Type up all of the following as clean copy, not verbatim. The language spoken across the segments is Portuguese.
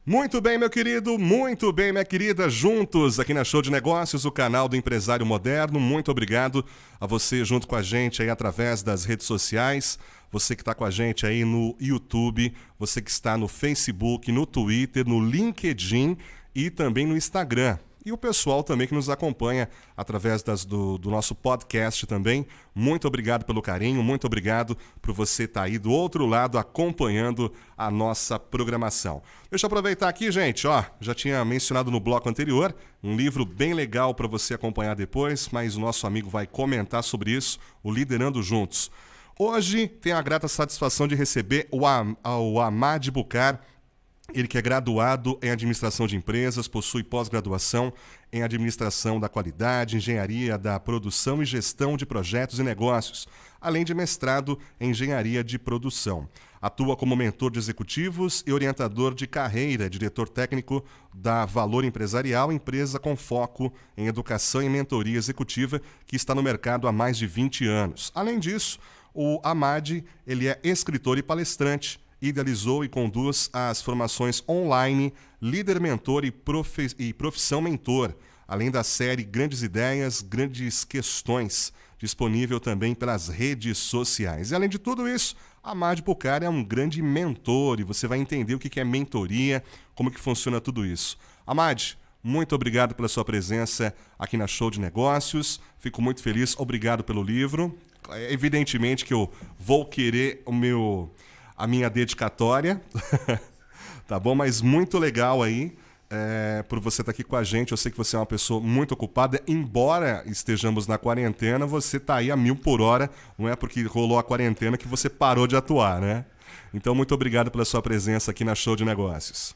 Muito bem, meu querido, muito bem, minha querida, juntos aqui na Show de Negócios, o canal do Empresário Moderno. Muito obrigado a você junto com a gente aí através das redes sociais, você que está com a gente aí no YouTube, você que está no Facebook, no Twitter, no LinkedIn e também no Instagram. E o pessoal também que nos acompanha através do nosso podcast também. Muito obrigado pelo carinho, muito obrigado por você estar aí do outro lado acompanhando a nossa programação. Deixa eu aproveitar aqui, gente, já tinha mencionado no bloco anterior, um livro bem legal para você acompanhar depois, mas o nosso amigo vai comentar sobre isso, o Liderando Juntos. Hoje tenho a grata satisfação de receber o Hamad Bucar. Ele que é graduado em Administração de Empresas, possui pós-graduação em Administração da Qualidade, Engenharia da Produção e Gestão de Projetos e Negócios, além de mestrado em Engenharia de Produção. Atua como mentor de executivos e orientador de carreira, diretor técnico da Valor Empresarial, empresa com foco em educação e mentoria executiva, que está no mercado há mais de 20 anos. Além disso, o Hamad, ele é escritor e palestrante, idealizou e conduz as formações online Líder Mentor e Profissão Mentor, além da série Grandes Ideias, Grandes Questões, disponível também pelas redes sociais. E além de tudo isso, Hamad Bucar é um grande mentor e você vai entender o que é mentoria, como que funciona tudo isso. Hamad, muito obrigado pela sua presença aqui na Show de Negócios, fico muito feliz, obrigado pelo livro. Evidentemente que eu vou querer a minha dedicatória, tá bom? Mas muito legal aí por você estar aqui com a gente. Eu sei que você é uma pessoa muito ocupada, embora estejamos na quarentena, você tá aí a 1000 por hora, não é porque rolou a quarentena que você parou de atuar, né? Então, muito obrigado pela sua presença aqui na Show de Negócios.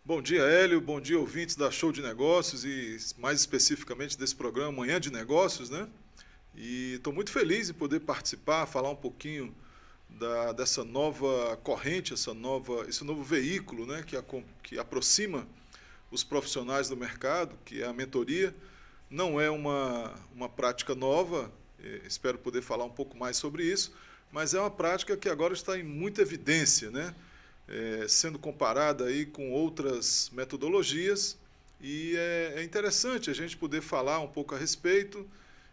Bom dia, Hélio, bom dia, ouvintes da Show de Negócios e mais especificamente desse programa Manhã de Negócios, né? E estou muito feliz em poder participar, falar um pouquinho dessa nova corrente, esse novo veículo, né, que aproxima os profissionais do mercado, que é a mentoria. Não é uma prática nova, espero poder falar um pouco mais sobre isso, mas é uma prática que agora está em muita evidência, né, sendo comparada aí com outras metodologias, e é interessante a gente poder falar um pouco a respeito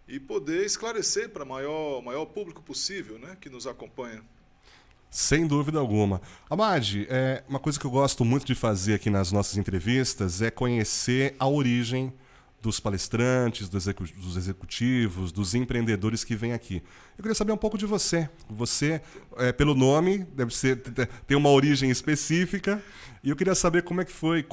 e poder esclarecer para o maior público possível, né, que nos acompanha. Sem dúvida alguma. Hamad, uma coisa que eu gosto muito de fazer aqui nas nossas entrevistas é conhecer a origem dos palestrantes, dos executivos, dos empreendedores que vêm aqui. Eu queria saber um pouco de você. Você, pelo nome, tem uma origem específica, e eu queria saber como foi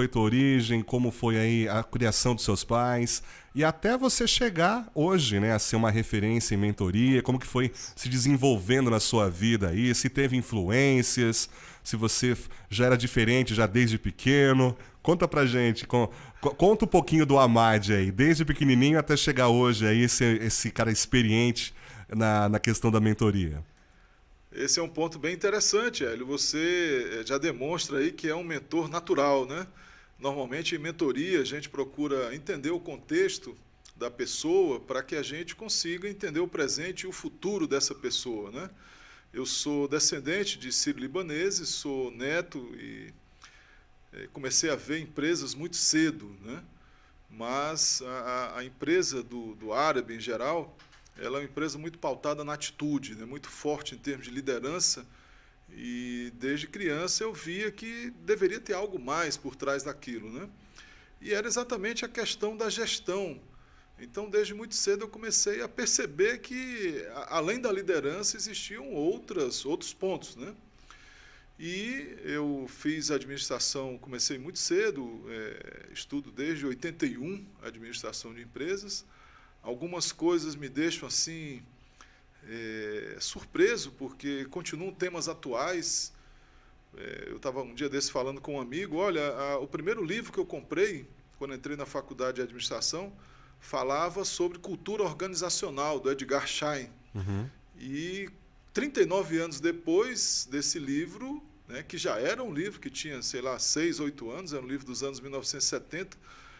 a tua origem, como foi aí a criação dos seus pais, e até você chegar hoje, né, a ser uma referência em mentoria, como que foi se desenvolvendo na sua vida aí, se teve influências, se você já era diferente já desde pequeno. Conta pra gente, conta um pouquinho do Hamad aí, desde pequenininho até chegar hoje aí, esse cara experiente na questão da mentoria. Esse é um ponto bem interessante, Hélio. Você já demonstra aí que é um mentor natural, né? Normalmente, em mentoria, a gente procura entender o contexto da pessoa para que a gente consiga entender o presente e o futuro dessa pessoa, né? Eu sou descendente de sírio-libaneses, sou neto e comecei a ver empresas muito cedo, né? Mas a empresa do árabe, em geral, ela é uma empresa muito pautada na atitude, né? Muito forte em termos de liderança, e desde criança eu via que deveria ter algo mais por trás daquilo, né? E era exatamente a questão da gestão. Então, desde muito cedo eu comecei a perceber que, além da liderança, existiam outros pontos, né? E eu fiz administração, comecei muito cedo, estudo desde 81, administração de empresas. Algumas coisas me deixam assim surpreso, porque continuam temas atuais. Eu estava um dia desse falando com um amigo, olha, o primeiro livro que eu comprei, quando entrei na faculdade de administração, falava sobre cultura organizacional, do Edgar Schein. Uhum. E 39 anos depois desse livro, né, que já era um livro que tinha, 6, 8 anos, era um livro dos anos 1970,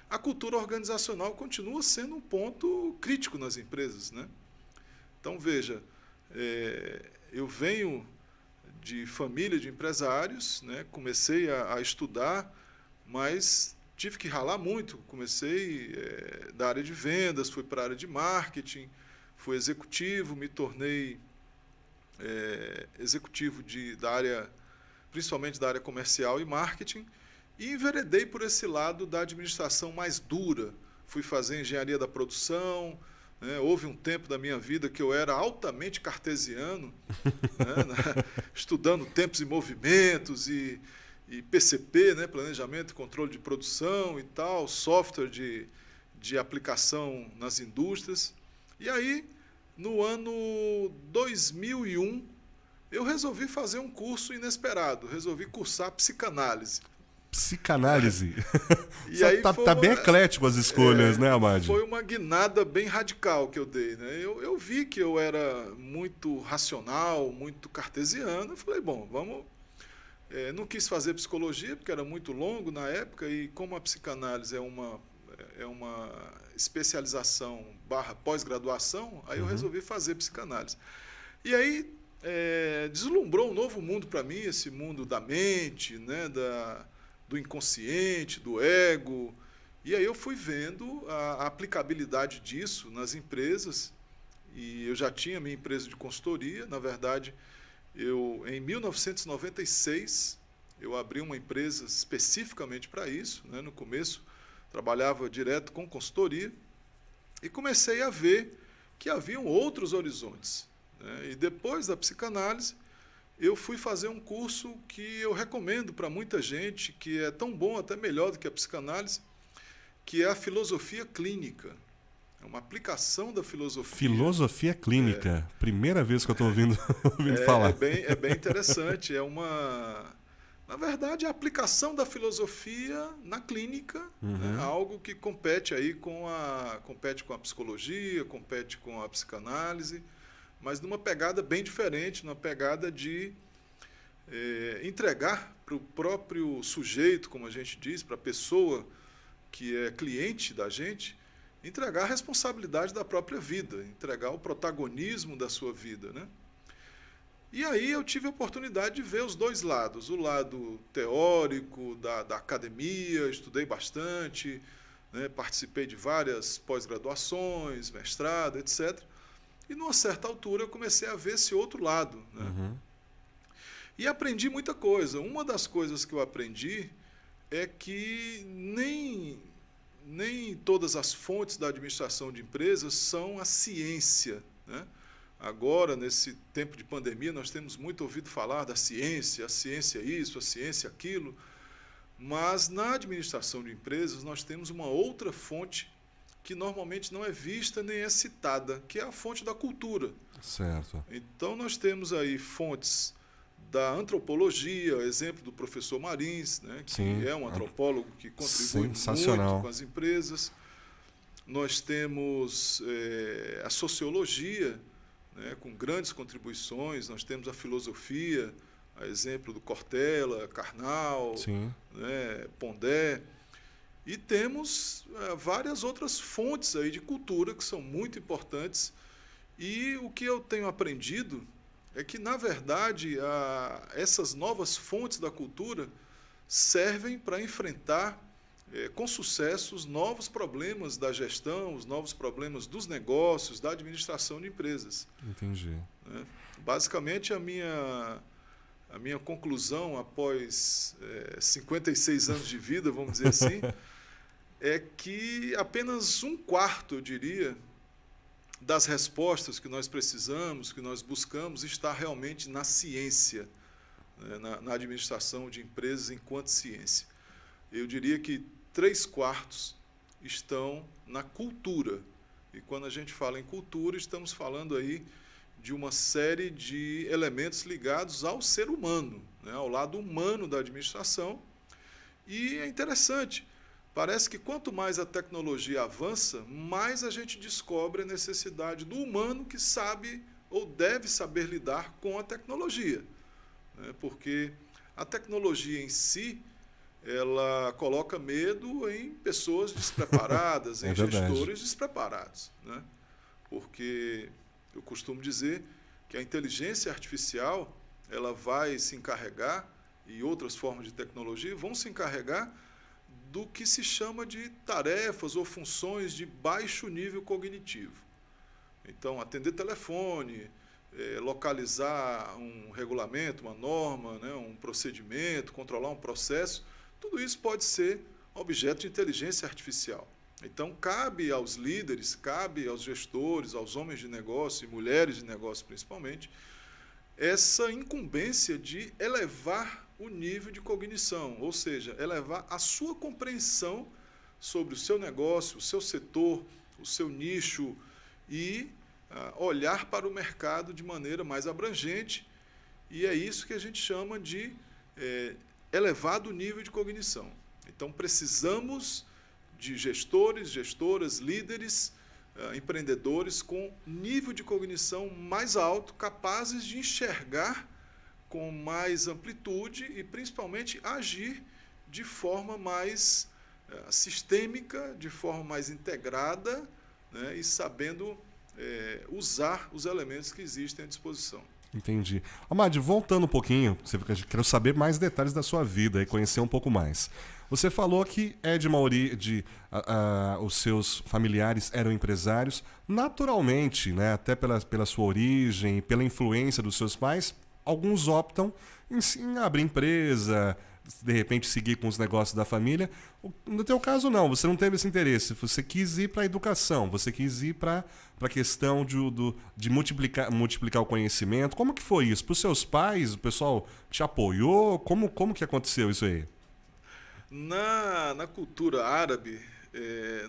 a cultura organizacional continua sendo um ponto crítico nas empresas, né? Então, veja, eu venho de família de empresários, né? Comecei a estudar, mas tive que ralar muito. Comecei da área de vendas, fui para a área de marketing, fui executivo, me tornei executivo da área, principalmente da área comercial e marketing, e enveredei por esse lado da administração mais dura. Fui fazer engenharia da produção, né? Houve um tempo da minha vida que eu era altamente cartesiano, né? Estudando tempos e movimentos e PCP, né? Planejamento e controle de produção e tal, software de aplicação nas indústrias. E aí, no ano 2001, eu resolvi fazer um curso inesperado, resolvi cursar psicanálise. Psicanálise. E aí tá bem eclético as escolhas, né, Amad? Foi uma guinada bem radical que eu dei, né? Eu vi que eu era muito racional, muito cartesiano. Eu falei, bom, vamos... não quis fazer psicologia, porque era muito longo na época, e como a psicanálise é uma especialização / pós-graduação, aí eu resolvi fazer psicanálise. E aí deslumbrou um novo mundo para mim, esse mundo da mente, né, do inconsciente, do ego. E aí eu fui vendo a aplicabilidade disso nas empresas, e eu já tinha minha empresa de consultoria. Na verdade, em 1996, eu abri uma empresa especificamente para isso, né? No começo, trabalhava direto com consultoria, e comecei a ver que haviam outros horizontes, né? E depois da psicanálise, eu fui fazer um curso que eu recomendo para muita gente, que é tão bom, até melhor do que a psicanálise, que é a filosofia clínica. É uma aplicação da filosofia. Filosofia clínica. Primeira vez que eu estou ouvindo falar. É bem interessante. Na verdade, a aplicação da filosofia na clínica, né? Algo que compete com a psicologia, compete com a psicanálise, mas numa pegada bem diferente, numa pegada de entregar para o próprio sujeito, como a gente diz, para a pessoa que é cliente da gente, entregar a responsabilidade da própria vida, entregar o protagonismo da sua vida, né? E aí eu tive a oportunidade de ver os dois lados, o lado teórico da academia, estudei bastante, né? Participei de várias pós-graduações, mestrado, etc., e, numa certa altura, eu comecei a ver esse outro lado, né? E aprendi muita coisa. Uma das coisas que eu aprendi é que nem todas as fontes da administração de empresas são a ciência, né? Agora, nesse tempo de pandemia, nós temos muito ouvido falar da ciência, a ciência isso, a ciência aquilo, mas na administração de empresas nós temos uma outra fonte que normalmente não é vista nem é citada, que é a fonte da cultura. Certo. Então, nós temos aí fontes da antropologia, exemplo do professor Marins, né, que Sim, é um antropólogo que contribui muito com as empresas. Nós temos a sociologia, né, com grandes contribuições. Nós temos a filosofia, a exemplo do Cortella, Karnal, né, Pondé. E temos várias outras fontes aí de cultura que são muito importantes. E o que eu tenho aprendido é que, na verdade, essas novas fontes da cultura servem para enfrentar com sucesso os novos problemas da gestão, os novos problemas dos negócios, da administração de empresas. Entendi. Basicamente, a minha conclusão após 56 anos de vida, vamos dizer assim, é que apenas 1/4, eu diria, das respostas que nós precisamos, que nós buscamos, está realmente na ciência, né, na administração de empresas enquanto ciência. Eu diria que 3/4 estão na cultura. E quando a gente fala em cultura, estamos falando aí de uma série de elementos ligados ao ser humano, né, ao lado humano da administração. E é interessante, parece que quanto mais a tecnologia avança, mais a gente descobre a necessidade do humano que sabe ou deve saber lidar com a tecnologia, né? Porque a tecnologia em si, ela coloca medo em pessoas despreparadas, em gestores despreparados, né? Porque eu costumo dizer que a inteligência artificial ela vai se encarregar, e outras formas de tecnologia vão se encarregar do que se chama de tarefas ou funções de baixo nível cognitivo. Então, atender telefone, localizar um regulamento, uma norma, né, um procedimento, controlar um processo, tudo isso pode ser objeto de inteligência artificial. Então, cabe aos líderes, cabe aos gestores, aos homens de negócio e mulheres de negócio principalmente, essa incumbência de elevar o nível de cognição, ou seja, elevar a sua compreensão sobre o seu negócio, o seu setor, o seu nicho e olhar para o mercado de maneira mais abrangente. E é isso que a gente chama de elevado nível de cognição. Então, precisamos de gestores, gestoras, líderes, empreendedores com nível de cognição mais alto, capazes de enxergar com mais amplitude e, principalmente, agir de forma mais sistêmica, de forma mais integrada, né, e sabendo usar os elementos que existem à disposição. Entendi. Amad, voltando um pouquinho, quero saber mais detalhes da sua vida e conhecer um pouco mais. Você falou que é de os seus familiares eram empresários. Naturalmente, né, até pela sua origem, pela influência dos seus pais, alguns optam em abrir empresa, de repente seguir com os negócios da família. No teu caso, não. Você não teve esse interesse. Você quis ir para a educação. Você quis ir para a questão de multiplicar o conhecimento. Como que foi isso? Para os seus pais, o pessoal te apoiou? Como que aconteceu isso aí? Na cultura árabe,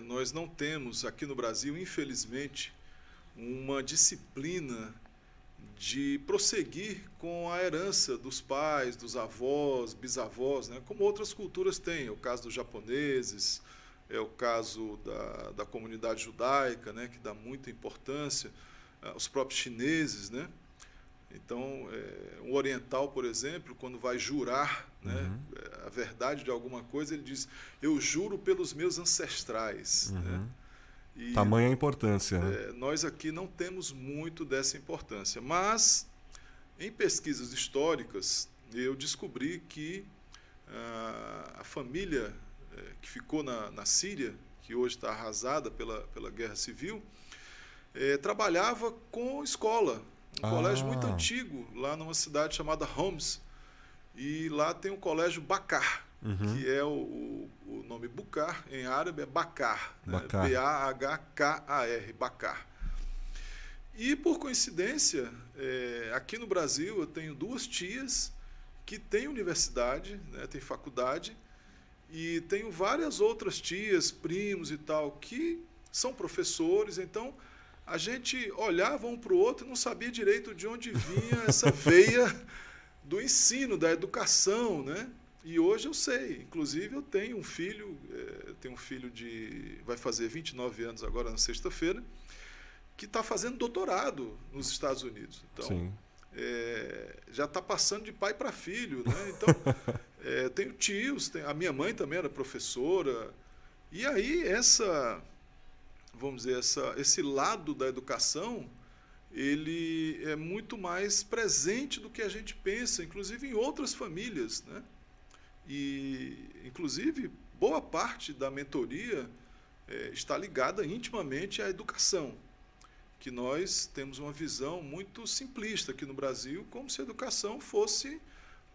nós não temos aqui no Brasil, infelizmente, uma disciplina de prosseguir com a herança dos pais, dos avós, bisavós, né, como outras culturas têm. É o caso dos japoneses, é o caso da comunidade judaica, né, que dá muita importância, os próprios chineses, né? Então, um oriental, por exemplo, quando vai jurar, né, a verdade de alguma coisa, ele diz: eu juro pelos meus ancestrais. Né? E, tamanha a importância. Né? Nós aqui não temos muito dessa importância. Mas, em pesquisas históricas, eu descobri que a família que ficou na Síria, que hoje está arrasada pela guerra civil, trabalhava com escola. Um colégio muito antigo, lá numa cidade chamada Homs. E lá tem o colégio Bakar, que é o nome Bucar, em árabe é Bakar, né? B-A-H-K-A-R, Bakar. E, por coincidência, aqui no Brasil eu tenho duas tias que têm universidade, né, têm faculdade, e tenho várias outras tias, primos e tal, que são professores. Então, a gente olhava um para o outro e não sabia direito de onde vinha essa veia do ensino, da educação, né? E hoje eu sei. Inclusive, eu tenho um filho, vai fazer 29 anos agora na sexta-feira, que está fazendo doutorado nos Estados Unidos. Então, já está passando de pai para filho, né? Então, tenho tios, a minha mãe também era professora. E aí, esse lado da educação, ele é muito mais presente do que a gente pensa, inclusive em outras famílias, né? E, inclusive, boa parte da mentoria está ligada intimamente à educação, que nós temos uma visão muito simplista aqui no Brasil, como se a educação fosse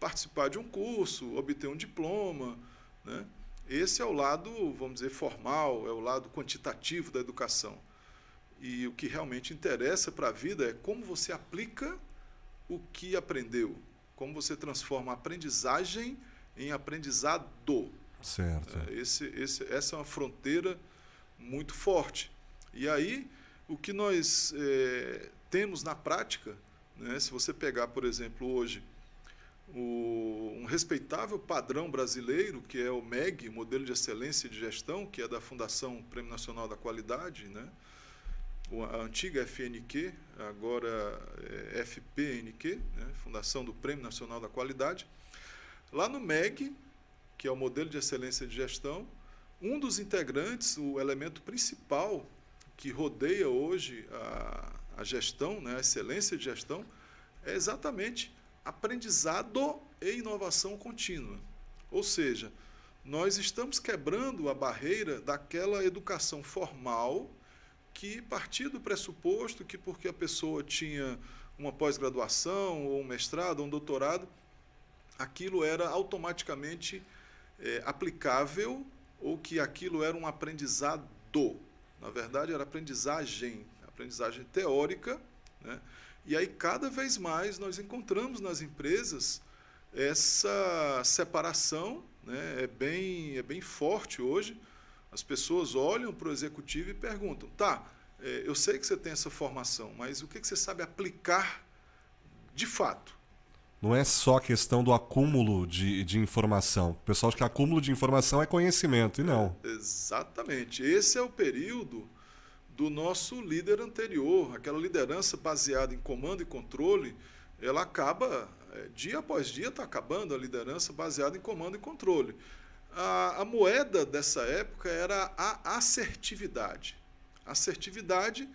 participar de um curso, obter um diploma, né? Esse é o lado, vamos dizer, formal, é o lado quantitativo da educação. E o que realmente interessa para a vida é como você aplica o que aprendeu, como você transforma a aprendizagem em aprendizado. Certo. Essa é uma fronteira muito forte. E aí, o que nós temos na prática, né, se você pegar, por exemplo, hoje, um respeitável padrão brasileiro, que é o MEG, Modelo de Excelência de Gestão, que é da Fundação Prêmio Nacional da Qualidade, né? A antiga FNQ, agora é FPNQ, né? Fundação do Prêmio Nacional da Qualidade. Lá no MEG, que é o Modelo de Excelência de Gestão, um dos integrantes, o elemento principal que rodeia hoje a gestão, né? A excelência de gestão, é exatamente aprendizado e inovação contínua. Ou seja, nós estamos quebrando a barreira daquela educação formal que partia do pressuposto que porque a pessoa tinha uma pós-graduação, ou um mestrado, ou um doutorado, aquilo era automaticamente aplicável, ou que aquilo era um aprendizado. Na verdade, era aprendizagem teórica, né? E aí, cada vez mais, nós encontramos nas empresas essa separação, né? É bem forte hoje. As pessoas olham para o executivo e perguntam, tá, eu sei que você tem essa formação, mas o que você sabe aplicar de fato? Não é só questão do acúmulo de informação. O pessoal acha que acúmulo de informação é conhecimento, e não. Exatamente. Esse é o período do nosso líder anterior. Aquela liderança baseada em comando e controle, ela acaba, dia após dia está acabando a liderança baseada em comando e controle. A moeda dessa época era a assertividade. A assertividade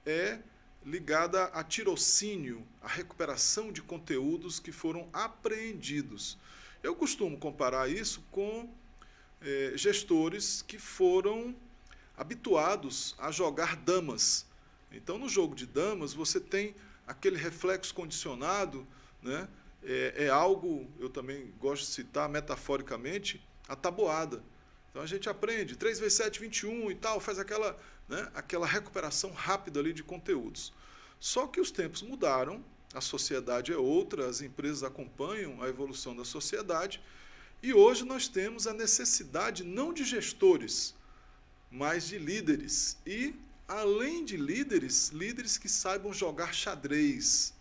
é ligada a tirocínio, a recuperação de conteúdos que foram apreendidos. Eu costumo comparar isso com gestores que foram habituados a jogar damas. Então, no jogo de damas, você tem aquele reflexo condicionado, né? É algo, eu também gosto de citar metaforicamente, a tabuada. Então, a gente aprende 3 vezes 7, 21 e tal, faz aquela recuperação rápida ali de conteúdos. Só que os tempos mudaram, a sociedade é outra, as empresas acompanham a evolução da sociedade, e hoje nós temos a necessidade não de gestores, mas de líderes. E, além de líderes, líderes que saibam jogar xadrez.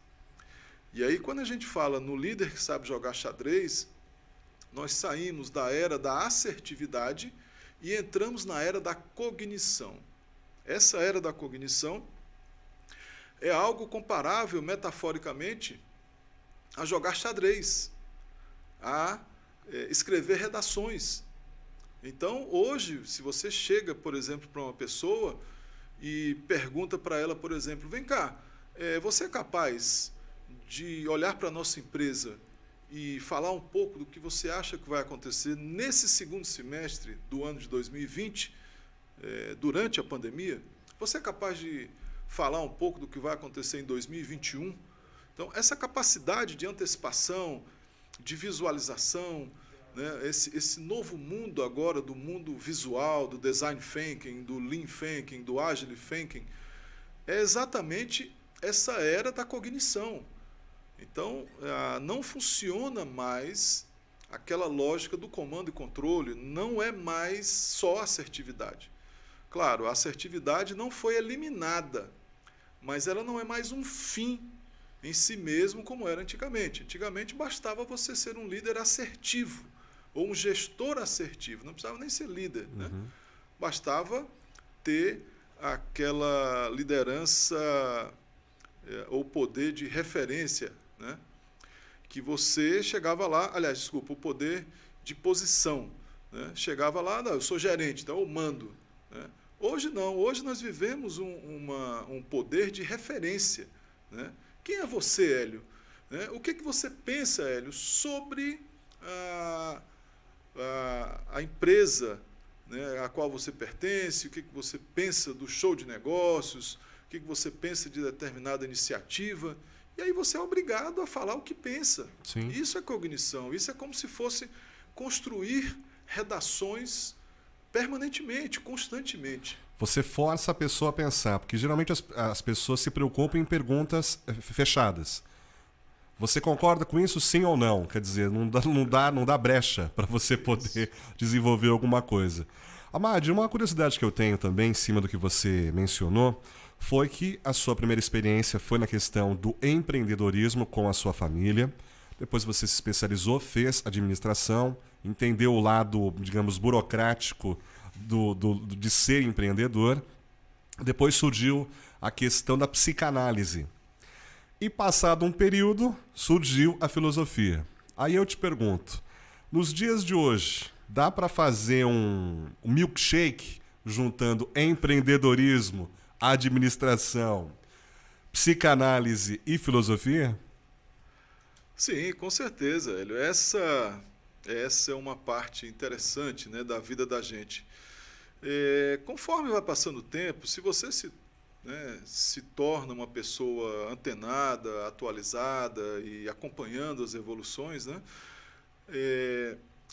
E aí, quando a gente fala no líder que sabe jogar xadrez, nós saímos da era da assertividade e entramos na era da cognição. Essa era da cognição é algo comparável, metaforicamente, a jogar xadrez, a escrever redações. Então, hoje, se você chega, por exemplo, para uma pessoa e pergunta para ela, por exemplo, vem cá, você é capaz de olhar para a nossa empresa e falar um pouco do que você acha que vai acontecer nesse segundo semestre do ano de 2020, durante a pandemia? Você é capaz de falar um pouco do que vai acontecer em 2021? Então, essa capacidade de antecipação, de visualização, né, esse novo mundo agora, do mundo visual, do design thinking, do lean thinking, do agile thinking, é exatamente essa era da cognição. Então, não funciona mais aquela lógica do comando e controle, não é mais só assertividade. Claro, a assertividade não foi eliminada, mas ela não é mais um fim em si mesmo como era antigamente. Antigamente bastava você ser um líder assertivo, ou um gestor assertivo, não precisava nem ser líder, né? Bastava ter aquela liderança ou poder de referência, né? Que você chegava lá, aliás, desculpa, o poder de posição, né? Chegava lá, não, eu sou gerente, então eu mando, né? Hoje não, hoje nós vivemos um poder de referência, né? Quem é você, Hélio? Né? O que você pensa, Hélio, sobre a empresa, né, a qual você pertence? O que você pensa do show de negócios? O que você pensa de determinada iniciativa? E aí você é obrigado a falar o que pensa. Sim. Isso é cognição, isso é como se fosse construir redações permanentemente, constantemente. Você força a pessoa a pensar, porque geralmente as pessoas se preocupam em perguntas fechadas. Você concorda com isso, sim ou não? Quer dizer, não dá brecha para você poder desenvolver alguma coisa. Amad, uma curiosidade que eu tenho também, em cima do que você mencionou, foi que a sua primeira experiência foi na questão do empreendedorismo com a sua família. Depois você se especializou, fez administração, entendeu o lado, digamos, burocrático de ser empreendedor. Depois surgiu a questão da psicanálise. E passado um período, surgiu a filosofia. Aí eu te pergunto, nos dias de hoje, dá para fazer um milkshake juntando empreendedorismo, administração, psicanálise e filosofia? Sim, com certeza, Hélio. Essa é uma parte interessante, né, da vida da gente. Conforme vai passando o tempo, se você se torna uma pessoa antenada, atualizada e acompanhando as evoluções, né,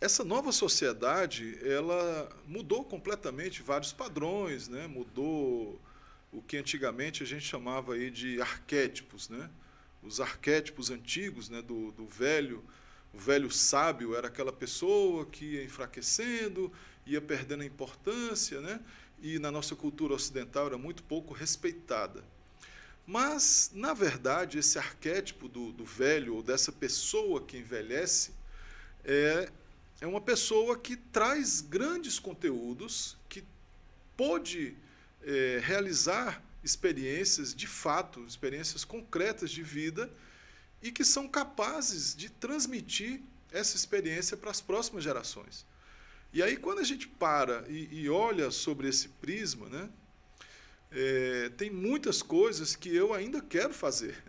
essa nova sociedade ela mudou completamente vários padrões, né, mudou o que antigamente a gente chamava aí de arquétipos, né, os arquétipos antigos, né, do velho. O velho sábio era aquela pessoa que ia enfraquecendo, ia perdendo a importância, né? E na nossa cultura ocidental era muito pouco respeitada. Mas, na verdade, esse arquétipo do velho, ou dessa pessoa que envelhece, é uma pessoa que traz grandes conteúdos, que pôde realizar experiências de fato, experiências concretas de vida, e que são capazes de transmitir essa experiência para as próximas gerações. E aí, quando a gente para e olha sobre esse prisma, né, tem muitas coisas que eu ainda quero fazer.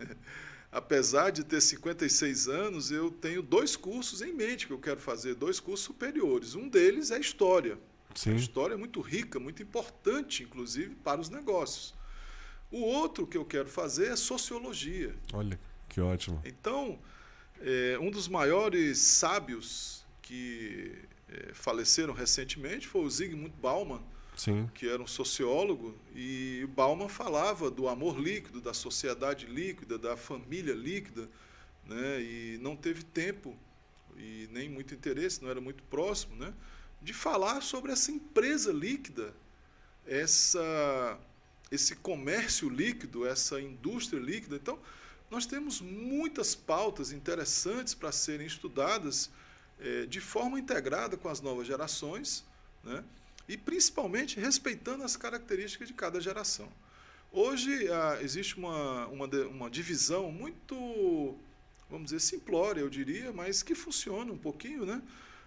Apesar de ter 56 anos, eu tenho 2 cursos em mente que eu quero fazer, 2 cursos superiores. Um deles é História. Sim. A história é muito rica, muito importante, inclusive, para os negócios. O outro que eu quero fazer é Sociologia. Olha, que ótimo. Então, um dos maiores sábios que faleceram recentemente foi o Zygmunt Bauman, Sim. que era um sociólogo, e o Bauman falava do amor líquido, da sociedade líquida, da família líquida, né, e não teve tempo e nem muito interesse, não era muito próximo, né, de falar sobre essa empresa líquida, esse comércio líquido, essa indústria líquida. Então, nós temos muitas pautas interessantes para serem estudadas de forma integrada com as novas gerações, né? E principalmente respeitando as características de cada geração. Hoje existe uma divisão muito, vamos dizer, simplória, eu diria, mas que funciona um pouquinho, né?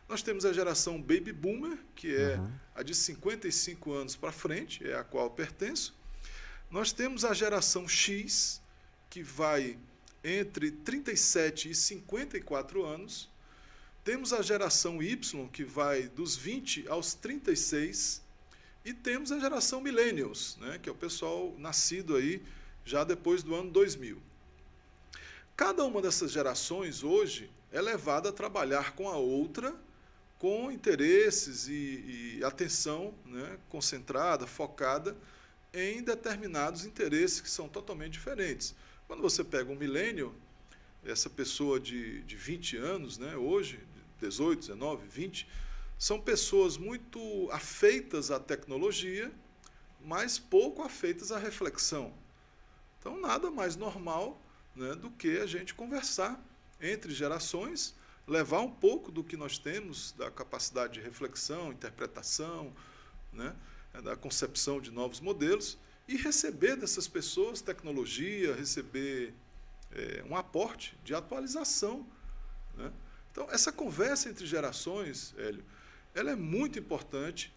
Nós temos a geração Baby Boomer, que é a de 55 anos para frente, é a qual eu pertenço. Nós temos a geração X, que vai entre 37 e 54 anos. Temos a geração Y, que vai dos 20 aos 36. E temos a geração Millennials, né, que é o pessoal nascido aí já depois do ano 2000. Cada uma dessas gerações hoje é levada a trabalhar com a outra, com interesses e atenção, né, concentrada, focada em determinados interesses que são totalmente diferentes. Quando você pega um millennial, essa pessoa de 20 anos, né, hoje, 18, 19, 20, são pessoas muito afeitas à tecnologia, mas pouco afeitas à reflexão. Então, nada mais normal, né, do que a gente conversar entre gerações, levar um pouco do que nós temos, da capacidade de reflexão, interpretação, né, da concepção de novos modelos, e receber dessas pessoas tecnologia, receber um aporte de atualização, né? Então, essa conversa entre gerações, Hélio, ela é muito importante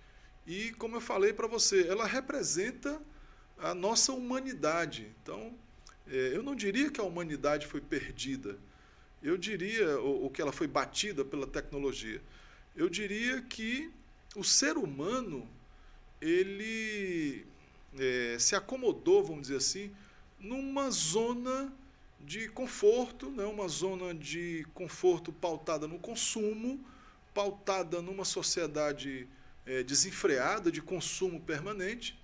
e, como eu falei para você, ela representa a nossa humanidade. Então, eu não diria que a humanidade foi perdida, eu diria, ou que ela foi batida pela tecnologia. Eu diria que o ser humano, ele se acomodou, vamos dizer assim, numa zona de conforto, né? Uma zona de conforto pautada no consumo, pautada numa sociedade desenfreada, de consumo permanente.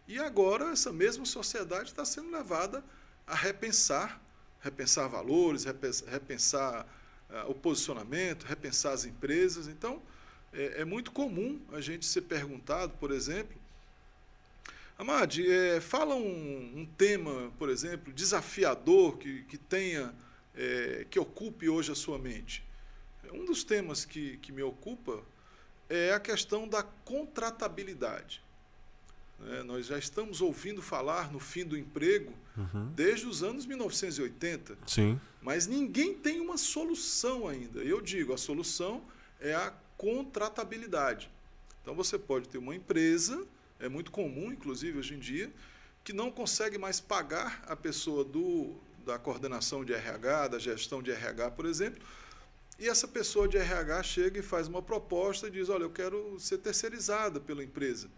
E agora essa mesma sociedade está sendo levada a repensar valores, repensar o posicionamento, repensar as empresas. Então, é muito comum a gente ser perguntado, por exemplo, Amad, fala um tema, por exemplo, desafiador que tenha, que ocupe hoje a sua mente. Um dos temas que me ocupa é a questão da contratabilidade. Nós já estamos ouvindo falar no fim do emprego desde os anos 1980. Sim. Mas ninguém tem uma solução ainda. Eu digo, a solução é a contratabilidade. Então, você pode ter uma empresa, é muito comum, inclusive, hoje em dia, que não consegue mais pagar a pessoa da coordenação de RH, da gestão de RH, por exemplo, e essa pessoa de RH chega e faz uma proposta e diz, olha, eu quero ser terceirizada pela empresa.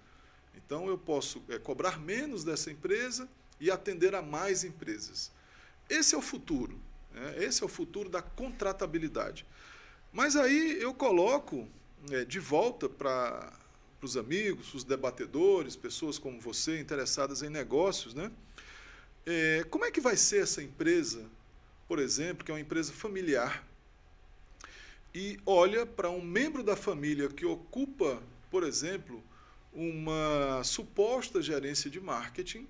Então, eu posso cobrar menos dessa empresa e atender a mais empresas. Esse é o futuro, né? Esse é o futuro da contratabilidade. Mas aí eu coloco de volta para os amigos, os debatedores, pessoas como você, interessadas em negócios, né? Como é que vai ser essa empresa, por exemplo, que é uma empresa familiar, e olha para um membro da família que ocupa, por exemplo, uma suposta gerência de marketing,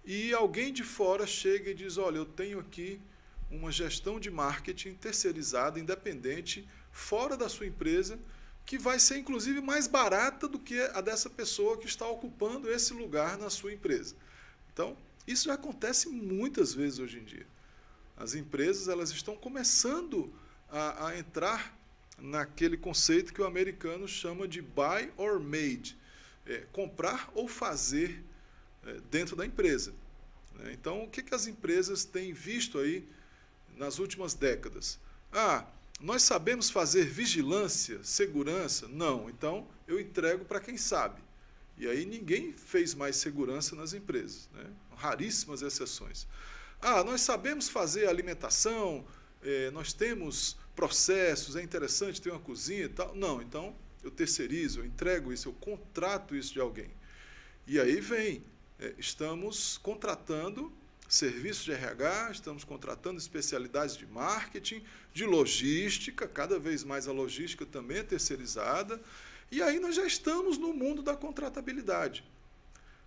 e alguém de fora chega e diz, olha, eu tenho aqui uma gestão de marketing terceirizada, independente, fora da sua empresa, que vai ser, inclusive, mais barata do que a dessa pessoa que está ocupando esse lugar na sua empresa. Então, isso já acontece muitas vezes hoje em dia. As empresas elas estão começando a entrar naquele conceito que o americano chama de buy or made, comprar ou fazer dentro da empresa. Então, o que as empresas têm visto aí nas últimas décadas? Nós sabemos fazer vigilância, segurança? Não. Então, eu entrego para quem sabe. E aí ninguém fez mais segurança nas empresas, né? Raríssimas exceções. Nós sabemos fazer alimentação, nós temos processos, é interessante ter uma cozinha e tal. Não, então eu terceirizo, eu entrego isso, eu contrato isso de alguém. E aí vem, estamos contratando serviços de RH, estamos contratando especialidades de marketing, de logística, cada vez mais a logística também é terceirizada, e aí nós já estamos no mundo da contratabilidade.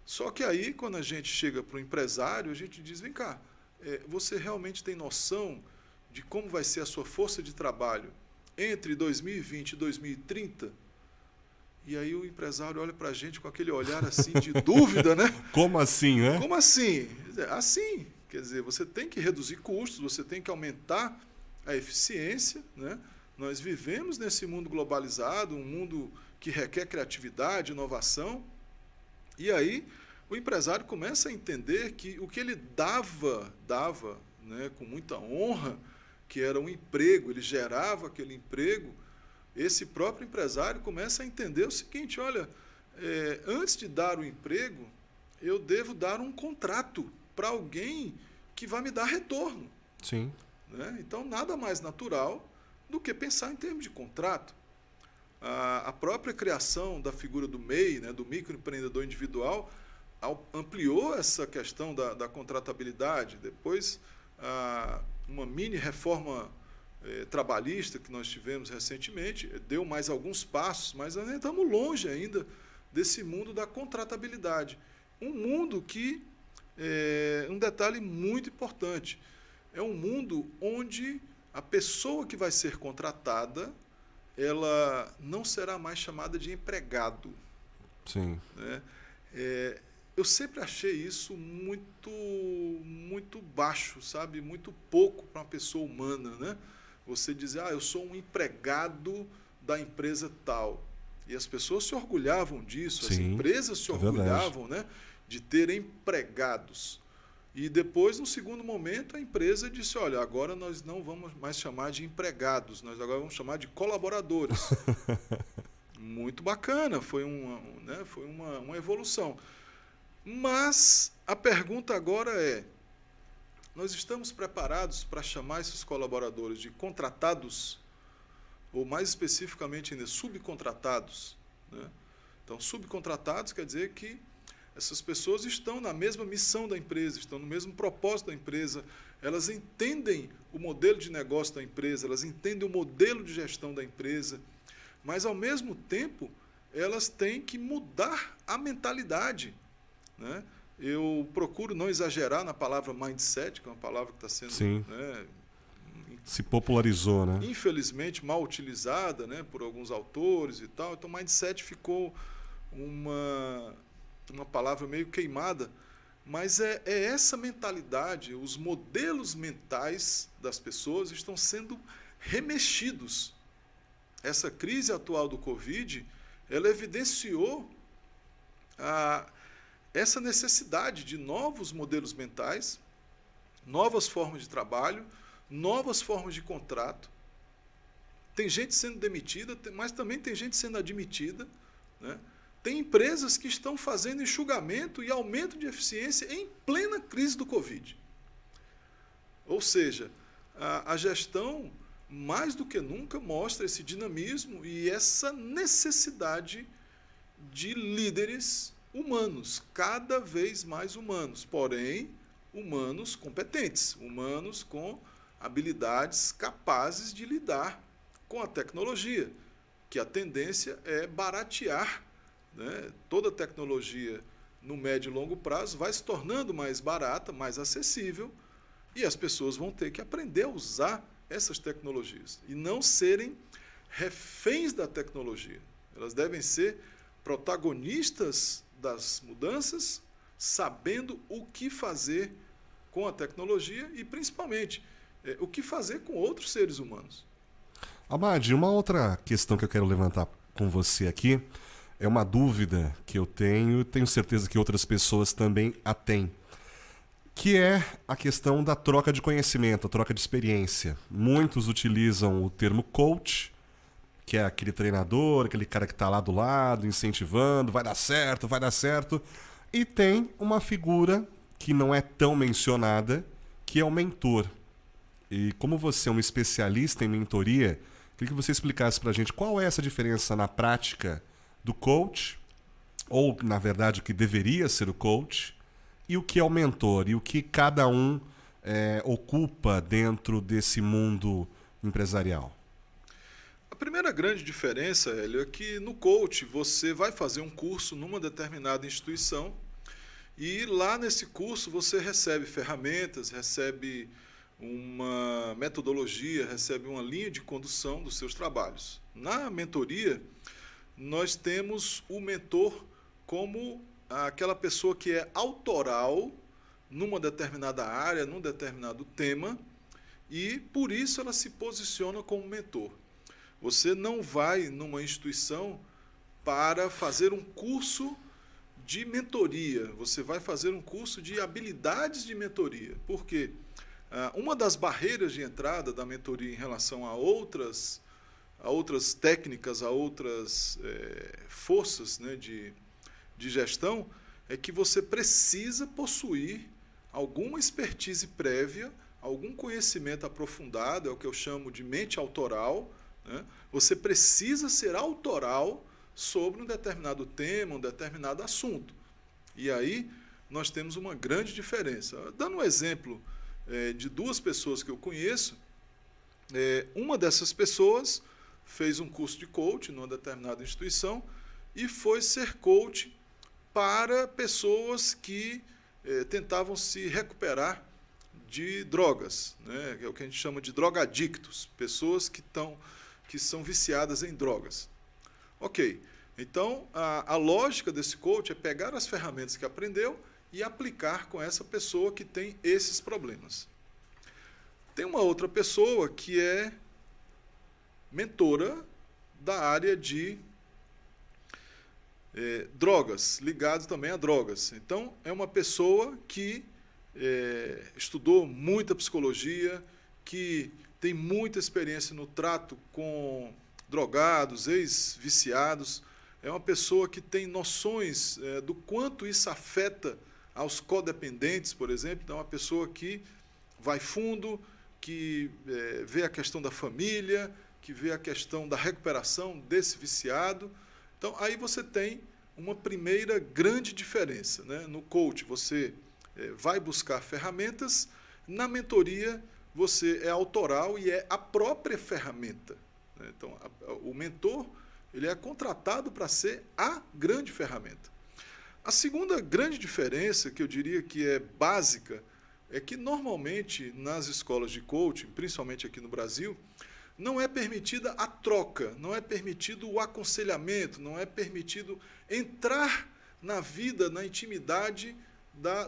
Só que aí, quando a gente chega para o empresário, a gente diz, vem cá, você realmente tem noção de como vai ser a sua força de trabalho entre 2020 e 2030? E aí o empresário olha para a gente com aquele olhar assim de dúvida, né? Como assim, né? Como assim? Assim, quer dizer, você tem que reduzir custos, você tem que aumentar a eficiência, né? Nós vivemos nesse mundo globalizado, um mundo que requer criatividade, inovação, e aí o empresário começa a entender que o que ele dava, né, com muita honra, que era um emprego, ele gerava aquele emprego, esse próprio empresário começa a entender o seguinte, olha, antes de dar o emprego, eu devo dar um contrato para alguém que vai me dar retorno. Sim. Né? Então, nada mais natural do que pensar em termos de contrato. A própria criação da figura do MEI, né, do microempreendedor individual, ampliou essa questão da contratabilidade. Depois, uma mini reforma trabalhista que nós tivemos recentemente deu mais alguns passos, mas nós estamos longe ainda desse mundo da contratabilidade. Um mundo que, um detalhe muito importante, é um mundo onde a pessoa que vai ser contratada, ela não será mais chamada de empregado. Sim. Né? Eu sempre achei isso muito baixo, sabe? Muito pouco para uma pessoa humana, né? Você dizer, eu sou um empregado da empresa tal. E as pessoas se orgulhavam disso, as empresas se orgulhavam, né, de ter empregados. E depois, no segundo momento, a empresa disse, olha, agora nós não vamos mais chamar de empregados, nós agora vamos chamar de colaboradores. Muito bacana, foi uma evolução. Mas a pergunta agora nós estamos preparados para chamar esses colaboradores de contratados, ou mais especificamente ainda subcontratados? Né? Então, subcontratados quer dizer que essas pessoas estão na mesma missão da empresa, estão no mesmo propósito da empresa, elas entendem o modelo de negócio da empresa, elas entendem o modelo de gestão da empresa, mas, ao mesmo tempo, elas têm que mudar a mentalidade. Né? Eu procuro não exagerar na palavra mindset, que é uma palavra que está sendo... Né, se popularizou, né? Infelizmente, mal utilizada, né, por alguns autores e tal. Então, mindset ficou uma palavra meio queimada, mas é essa mentalidade, os modelos mentais das pessoas estão sendo remexidos. Essa crise atual do Covid, ela evidenciou essa necessidade de novos modelos mentais, novas formas de trabalho, novas formas de contrato. Tem gente sendo demitida, mas também tem gente sendo admitida, né? Tem empresas que estão fazendo enxugamento e aumento de eficiência em plena crise do Covid. Ou seja, a gestão, mais do que nunca, mostra esse dinamismo e essa necessidade de líderes humanos, cada vez mais humanos, porém, humanos competentes, humanos com habilidades capazes de lidar com a tecnologia, que a tendência é baratear, né? Toda tecnologia, no médio e longo prazo, vai se tornando mais barata, mais acessível, e as pessoas vão ter que aprender a usar essas tecnologias e não serem reféns da tecnologia. Elas devem ser protagonistas das mudanças, sabendo o que fazer com a tecnologia e, principalmente, o que fazer com outros seres humanos. Abad, uma outra questão que eu quero levantar com você aqui é uma dúvida que eu tenho certeza que outras pessoas também a têm, que é a questão da troca de conhecimento, a troca de experiência. Muitos utilizam o termo coach, que é aquele treinador, aquele cara que está lá do lado, incentivando, vai dar certo, e tem uma figura que não é tão mencionada, que é o mentor. E como você é um especialista em mentoria, queria que você explicasse para a gente qual é essa diferença na prática do coach, ou, na verdade, o que deveria ser o coach, e o que é o mentor, e o que cada um ocupa dentro desse mundo empresarial. A primeira grande diferença, Hélio, é que no coach você vai fazer um curso numa determinada instituição e lá nesse curso você recebe ferramentas, recebe uma metodologia, recebe uma linha de condução dos seus trabalhos. Na mentoria, nós temos o mentor como aquela pessoa que é autoral numa determinada área, num determinado tema, e por isso ela se posiciona como mentor. Você não vai numa instituição para fazer um curso de mentoria, você vai fazer um curso de habilidades de mentoria. Por quê? Uma das barreiras de entrada da mentoria em relação a outras técnicas, a outras forças, né, de gestão, é que você precisa possuir alguma expertise prévia, algum conhecimento aprofundado, é o que eu chamo de mente autoral, né? Você precisa ser autoral sobre um determinado tema, um determinado assunto. E aí nós temos uma grande diferença. Dando um exemplo de duas pessoas que eu conheço, uma dessas pessoas fez um curso de coach numa determinada instituição e foi ser coach para pessoas que tentavam se recuperar de drogas, né? É o que a gente chama de drogadictos, pessoas que são viciadas em drogas. Ok, então a lógica desse coach é pegar as ferramentas que aprendeu e aplicar com essa pessoa que tem esses problemas. Tem uma outra pessoa que é mentora da área de drogas, ligado também a drogas. Então, é uma pessoa que estudou muita psicologia, que tem muita experiência no trato com drogados, ex-viciados. É uma pessoa que tem noções do quanto isso afeta aos codependentes, por exemplo. Então, é uma pessoa que vai fundo, que vê a questão da família, que vê a questão da recuperação desse viciado. Então, aí você tem uma primeira grande diferença, né? No coach, você vai buscar ferramentas, na mentoria, você é autoral e é a própria ferramenta, né? Então, o mentor ele é contratado para ser a grande ferramenta. A segunda grande diferença, que eu diria que é básica, é que, normalmente, nas escolas de coaching, principalmente aqui no Brasil, não é permitida a troca, não é permitido o aconselhamento, não é permitido entrar na vida, na intimidade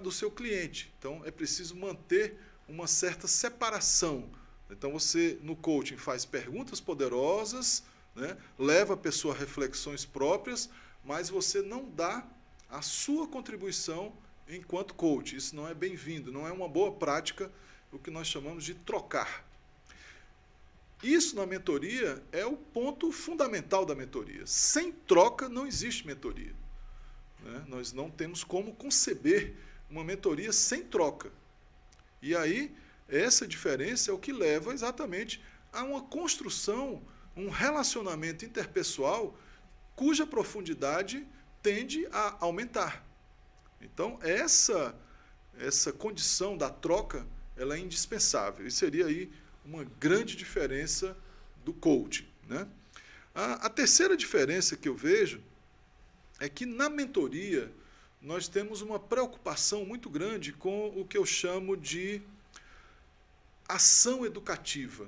do seu cliente. Então, é preciso manter uma certa separação. Então, você, no coaching, faz perguntas poderosas, né, leva a pessoa a reflexões próprias, mas você não dá a sua contribuição enquanto coach. Isso não é bem-vindo, não é uma boa prática, o que nós chamamos de trocar. Isso na mentoria é o ponto fundamental da mentoria. Sem troca não existe mentoria, né? Nós não temos como conceber uma mentoria sem troca. E aí, essa diferença é o que leva exatamente a uma construção, um relacionamento interpessoal cuja profundidade tende a aumentar. Então, essa condição da troca, ela é indispensável. E seria aí uma grande diferença do coaching, né? A terceira diferença que eu vejo é que na mentoria nós temos uma preocupação muito grande com o que eu chamo de ação educativa.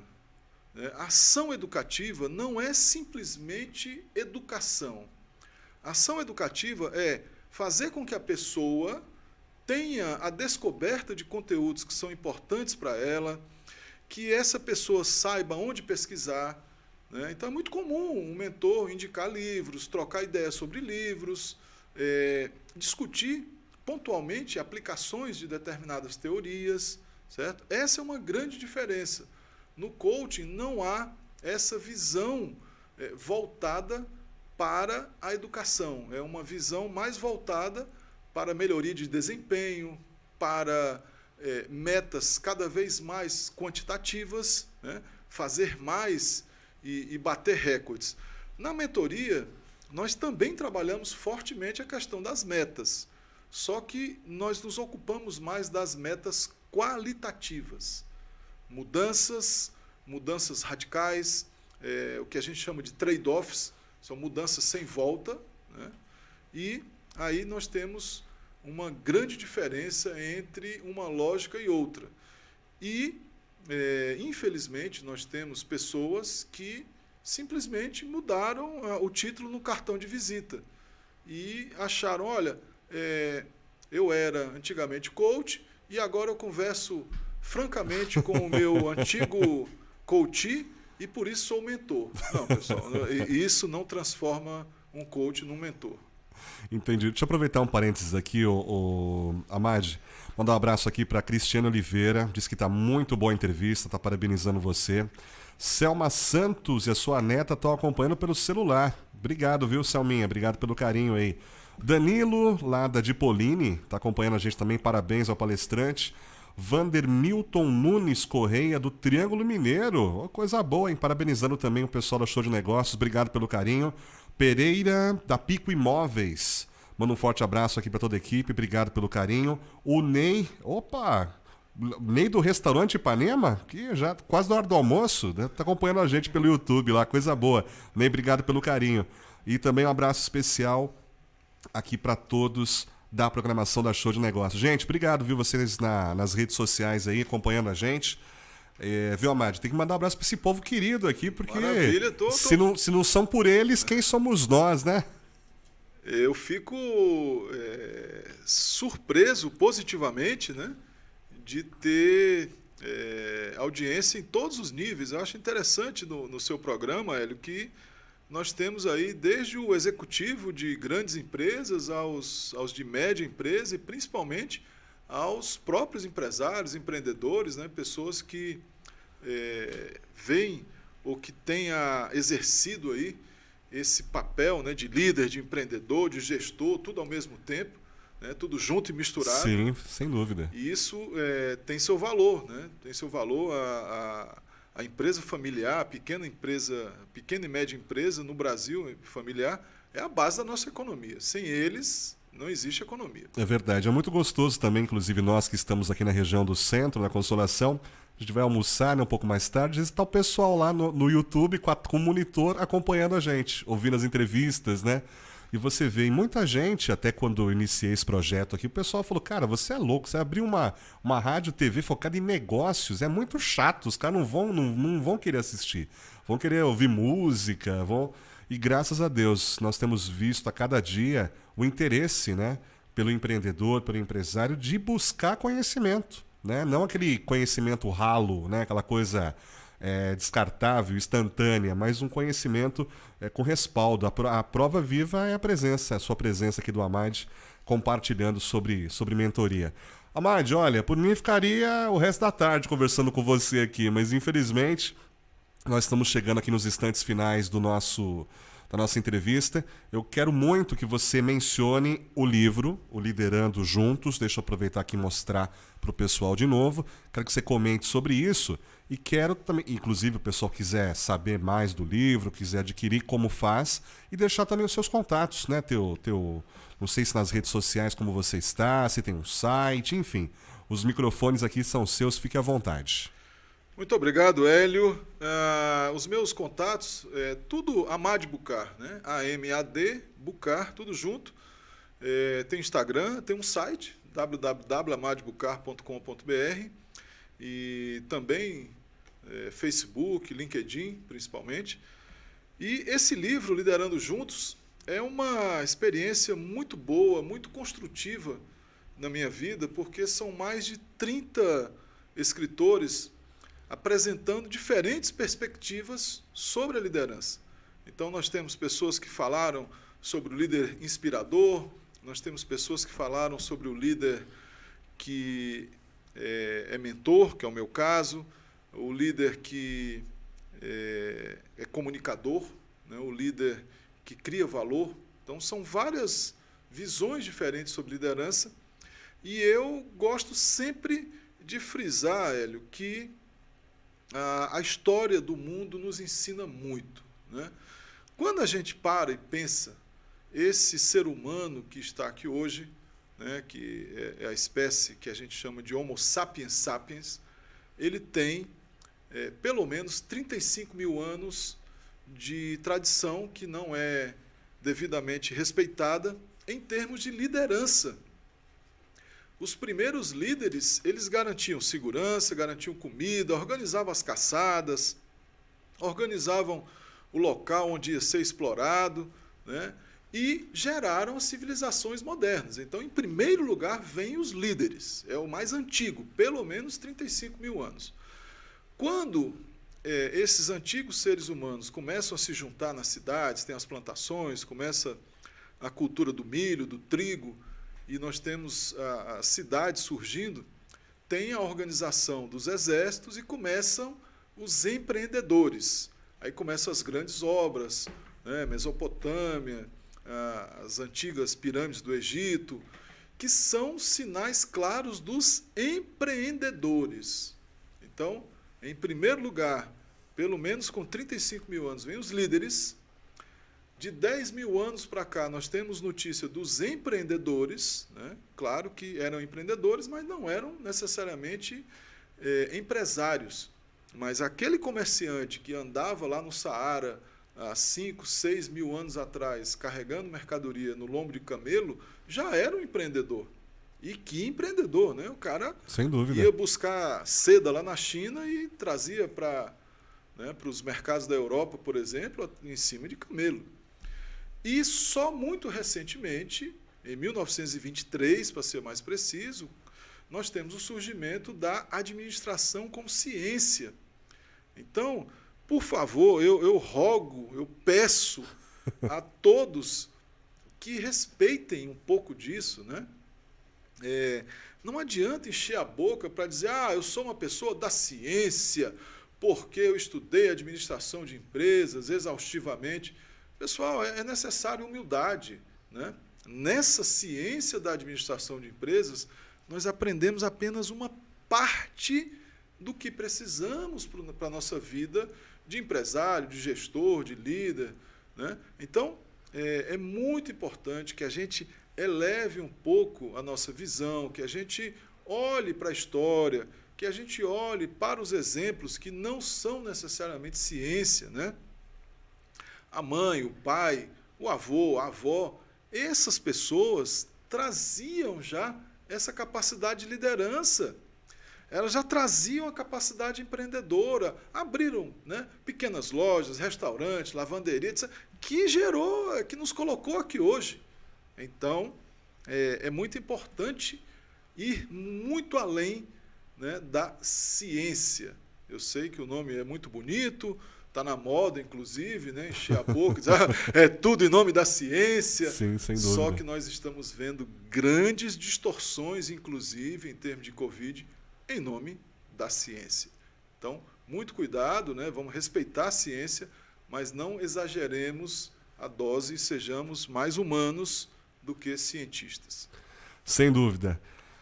A ação educativa não é simplesmente educação. A ação educativa é fazer com que a pessoa tenha a descoberta de conteúdos que são importantes para ela, que essa pessoa saiba onde pesquisar, né? Então é muito comum um mentor indicar livros, trocar ideias sobre livros, discutir pontualmente aplicações de determinadas teorias, certo? Essa é uma grande diferença. No coaching não há essa visão voltada para a educação. É uma visão mais voltada para a melhoria de desempenho, para metas cada vez mais quantitativas, né? Fazer mais e bater recordes. Na mentoria, nós também trabalhamos fortemente a questão das metas, só que nós nos ocupamos mais das metas qualitativas. Mudanças radicais, o que a gente chama de trade-offs, são mudanças sem volta, né? E aí nós temos uma grande diferença entre uma lógica e outra. E, infelizmente, nós temos pessoas que simplesmente mudaram o título no cartão de visita e acharam, olha, eu era antigamente coach e agora eu converso francamente com o meu antigo coach e por isso sou mentor. Não, pessoal, isso não transforma um coach num mentor. Entendi. Deixa eu aproveitar um parênteses aqui, Amad. Mandar um abraço aqui para Cristiane Oliveira. Diz que está muito boa a entrevista, está parabenizando você. Selma Santos e a sua neta estão acompanhando pelo celular. Obrigado, viu, Selminha? Obrigado pelo carinho aí. Danilo, lá da Dipolini, está acompanhando a gente também. Parabéns ao palestrante. Vandermilton Nunes Correia, do Triângulo Mineiro. Oh, coisa boa, hein? Parabenizando também o pessoal da Show de Negócios. Obrigado pelo carinho. Pereira, da Pico Imóveis. Manda um forte abraço aqui para toda a equipe. Obrigado pelo carinho. O Ney, Ney do Restaurante Ipanema, que já quase na hora do almoço, né? Tá acompanhando a gente pelo YouTube lá, coisa boa. Ney, obrigado pelo carinho. E também um abraço especial aqui para todos da programação da Show de Negócios. Gente, obrigado, viu, vocês nas redes sociais aí, acompanhando a gente. Viu, Amad? Tem que mandar um abraço para esse povo querido aqui, porque se não são por eles, quem somos nós, né? Eu fico surpreso positivamente, né, de ter audiência em todos os níveis. Eu acho interessante no seu programa, Hélio, que nós temos aí desde o executivo de grandes empresas aos de média empresa e principalmente aos próprios empresários, empreendedores, né, pessoas que veem ou que tenha exercido aí esse papel, né, de líder, de empreendedor, de gestor, tudo ao mesmo tempo, né, tudo junto e misturado. Sim, sem dúvida. E isso tem seu valor, né? Tem seu valor a empresa familiar, a pequena e média empresa no Brasil familiar é a base da nossa economia. Sem eles não existe economia. É verdade. É muito gostoso também, inclusive nós que estamos aqui na região do centro, na Consolação, a gente vai almoçar, né, um pouco mais tarde, está o pessoal lá no YouTube com o monitor acompanhando a gente, ouvindo as entrevistas, né? E você vê, muita gente, até quando eu iniciei esse projeto aqui, o pessoal falou, cara, você é louco, você abriu uma rádio TV focada em negócios, é muito chato, os caras não vão querer assistir, vão querer ouvir música, E graças a Deus, nós temos visto a cada dia o interesse, né, pelo empreendedor, pelo empresário, de buscar conhecimento, né? Não aquele conhecimento ralo, né, aquela coisa descartável, instantânea, mas um conhecimento com respaldo. A prova viva é a sua presença aqui do Amad, compartilhando sobre mentoria. Amad, olha, por mim ficaria o resto da tarde conversando com você aqui, mas infelizmente nós estamos chegando aqui nos instantes finais da nossa entrevista. Eu quero muito que você mencione o livro, o Liderando Juntos. Deixa eu aproveitar aqui e mostrar para o pessoal de novo. Quero que você comente sobre isso. E quero também, inclusive, o pessoal quiser saber mais do livro, quiser adquirir, como faz, e deixar também os seus contatos, né? Não sei se nas redes sociais como você está, se tem um site, enfim. Os microfones aqui são seus, fique à vontade. Muito obrigado, Hélio. Os meus contatos, tudo Amad Bucar, né? A-M-A-D, Bucar, tudo junto. Tem Instagram, tem um site, www.amadbucar.com.br, e também Facebook, LinkedIn, principalmente. E esse livro, Liderando Juntos, é uma experiência muito boa, muito construtiva na minha vida, porque são mais de 30 escritores apresentando diferentes perspectivas sobre a liderança. Então, nós temos pessoas que falaram sobre o líder inspirador, nós temos pessoas que falaram sobre o líder que é mentor, que é o meu caso, o líder que é comunicador, né, o líder que cria valor. Então, são várias visões diferentes sobre liderança, e eu gosto sempre de frisar, Hélio, que a história do mundo nos ensina muito, né? Quando a gente para e pensa, esse ser humano que está aqui hoje, né, que é a espécie que a gente chama de Homo sapiens sapiens, ele tem pelo menos 35 mil anos de tradição que não é devidamente respeitada em termos de liderança. Os primeiros líderes, eles garantiam segurança, garantiam comida, organizavam as caçadas, organizavam o local onde ia ser explorado, né, e geraram as civilizações modernas. Então, em primeiro lugar, vêm os líderes. É o mais antigo, pelo menos 35 mil anos. Quando esses antigos seres humanos começam a se juntar nas cidades, tem as plantações, começa a cultura do milho, do trigo, e nós temos as cidades surgindo, tem a organização dos exércitos e começam os empreendedores. Aí começam as grandes obras, né, Mesopotâmia, as antigas pirâmides do Egito, que são sinais claros dos empreendedores. Então, em primeiro lugar, pelo menos com 35 mil anos, vêm os líderes. De 10 mil anos para cá, nós temos notícia dos empreendedores, né? Claro que eram empreendedores, mas não eram necessariamente empresários. Mas aquele comerciante que andava lá no Saara há 5, 6 mil anos atrás, carregando mercadoria no lombo de camelo, já era um empreendedor. E que empreendedor, né? O cara sem dúvida ia buscar seda lá na China e trazia para os mercados da Europa, por exemplo, em cima de camelo. E só muito recentemente, em 1923, para ser mais preciso, nós temos o surgimento da administração como ciência. Então, por favor, eu rogo, eu peço a todos que respeitem um pouco disso, né? Não adianta encher a boca para dizer, eu sou uma pessoa da ciência, porque eu estudei administração de empresas exaustivamente. Pessoal, é necessário humildade, né? Nessa ciência da administração de empresas, nós aprendemos apenas uma parte do que precisamos para a nossa vida de empresário, de gestor, de líder, né? Então, é muito importante que a gente eleve um pouco a nossa visão, que a gente olhe para a história, que a gente olhe para os exemplos que não são necessariamente ciência, né? A mãe, o pai, o avô, a avó, essas pessoas traziam já essa capacidade de liderança. Elas já traziam a capacidade empreendedora, abriram, né, pequenas lojas, restaurantes, lavanderia, etc., que nos colocou aqui hoje. Então, é muito importante ir muito além, né, da ciência. Eu sei que o nome é muito bonito, está na moda, inclusive, né? Encher a boca, dizer, é tudo em nome da ciência. Sim, sem dúvida. Só que nós estamos vendo grandes distorções, inclusive, em termos de Covid, em nome da ciência. Então, muito cuidado, né? Vamos respeitar a ciência, mas não exageremos a dose e sejamos mais humanos do que cientistas. Sem dúvida.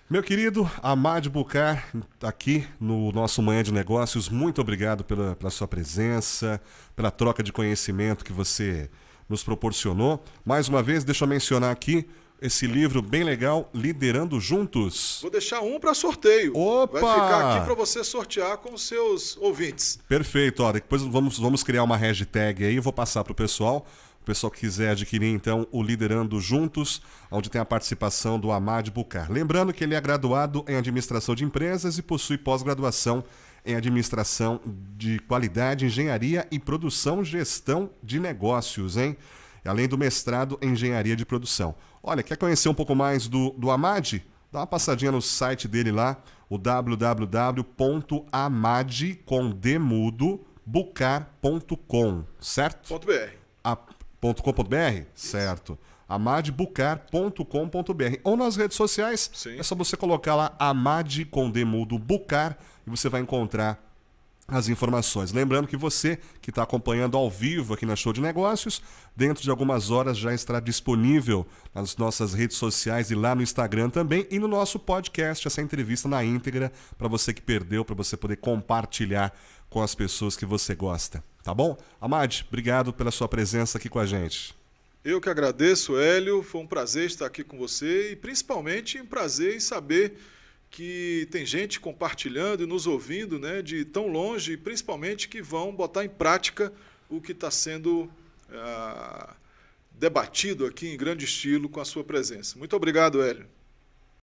Meu querido Hamad Bucar, aqui no nosso Manhã de Negócios, muito obrigado pela sua presença, pela troca de conhecimento que você nos proporcionou. Mais uma vez, deixa eu mencionar aqui esse livro bem legal, Liderando Juntos. Vou deixar um para sorteio. Opa! Vai ficar aqui para você sortear com os seus ouvintes. Perfeito. Ó, depois vamos criar uma hashtag aí, eu vou passar para o pessoal que quiser adquirir, então, o Liderando Juntos, onde tem a participação do Hamad Bucar. Lembrando que ele é graduado em Administração de Empresas e possui pós-graduação em Administração de Qualidade, Engenharia e Produção, Gestão de Negócios, hein? Além do mestrado em Engenharia de Produção. Olha, quer conhecer um pouco mais do Hamad? Dá uma passadinha no site dele lá, o www.hamadbucar.com, certo? .br. .com.br? Certo. hamadbucar.com.br. Ou nas redes sociais, Sim. É só você colocar lá Hamad com D mudo Bucar e você vai encontrar as informações. Lembrando que você que está acompanhando ao vivo aqui na Show de Negócios, dentro de algumas horas já estará disponível nas nossas redes sociais e lá no Instagram também e no nosso podcast, essa entrevista na íntegra, para você que perdeu, para você poder compartilhar com as pessoas que você gosta. Tá bom? Hamad, obrigado pela sua presença aqui com a gente. Eu que agradeço, Hélio. Foi um prazer estar aqui com você e principalmente um prazer em saber que tem gente compartilhando e nos ouvindo, né, de tão longe e principalmente que vão botar em prática o que está sendo debatido aqui em grande estilo com a sua presença. Muito obrigado, Hélio.